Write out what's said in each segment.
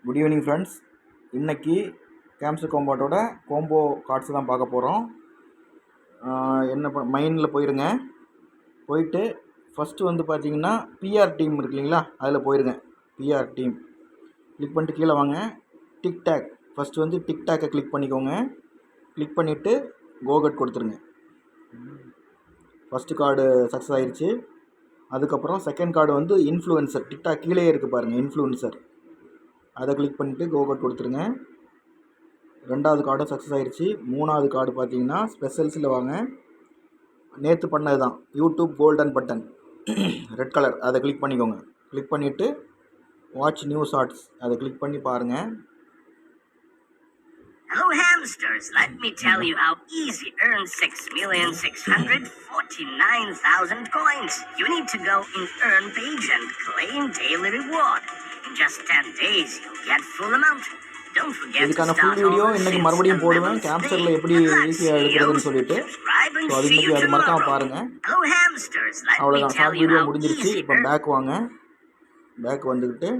Good evening friends. இன்றைக்கி கேம்ஸ்டர் காம்பவுண்டோட combo cards தான் பார்க்க போகிறோம். என்ன மைனில் போயிருங்க. போயிட்டு ஃபஸ்ட்டு வந்து பார்த்தீங்கன்னா பிஆர் டீம் இருக்கு இல்லைங்களா, அதில் போயிருங்க. பிஆர் டீம் கிளிக் பண்ணிட்டு கீழே வாங்க. டிக்டாக் ஃபஸ்ட்டு வந்து டிக்டாக்கை கிளிக் பண்ணிக்கோங்க. கிளிக் பண்ணிவிட்டு கோகட் கொடுத்துருங்க. ஃபஸ்ட்டு கார்டு சக்ஸஸ் ஆயிடுச்சு. அதுக்கப்புறம் செகண்ட் கார்டு வந்து இன்ஃப்ளூயன்சர், டிக்டாக் கீழே இருக்குது பாருங்கள், இன்ஃப்ளூயன்சர், அதை கிளிக் பண்ணிவிட்டு கோகட் கொடுத்துருங்க. ரெண்டாவது கார்டும் சக்ஸஸ் ஆகிடுச்சு. மூணாவது கார்டு பார்த்தீங்கன்னா ஸ்பெஷல்ஸில் வாங்க. நேற்று பண்ணது தான், YouTube golden button red colour, அதை கிளிக் பண்ணிக்கோங்க. கிளிக் பண்ணிவிட்டு வாட்ச் நியூ ஷார்ட்ஸ், அதை கிளிக் பண்ணி பாருங்கள். Hello hamsters, let me tell you how easy earn 6,649,000 coins. You need to go in earn page and claim daily reward. In just 10 days you'll get full amount. Don't forget இதுக்கான full video இன்னைக்கு மறுபடியும் போடுவேன், கேம்ஸ்டரில் எப்படி ஈஸியாக எடுக்கிறதுன்னு சொல்லிட்டு. So அது இன்னைக்கு அது மறக்காமல் பாருங்கள். அவ்வளோதான், ஷார்ட் வீடியோ முடிஞ்சிருச்சு. இப்போ பேக் வாங்க. பேக் வந்துக்கிட்டு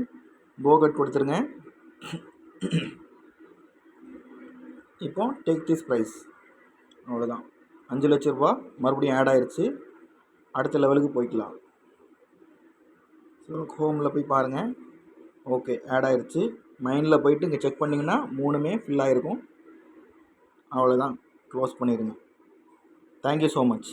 கோகட் கொடுத்துருங்க. இப்போ டேக் திஸ் ப்ரைஸ், அவ்வளோதான். 5 லட்ச ரூபா மறுபடியும் ஆட் ஆயிடுச்சு. அடுத்த லெவலுக்கு போய்க்கலாம். ஸோ ஹோமில் போய் பாருங்கள். ஓகே, ஆட் ஆயிடுச்சு. மைனில் போயிட்டு இங்கே செக் பண்ணிங்கன்னா 3மே ஃபில் ஆகிருக்கும். அவ்வளோதான், க்ளோஸ் பண்ணிடுங்க. Thank you so much.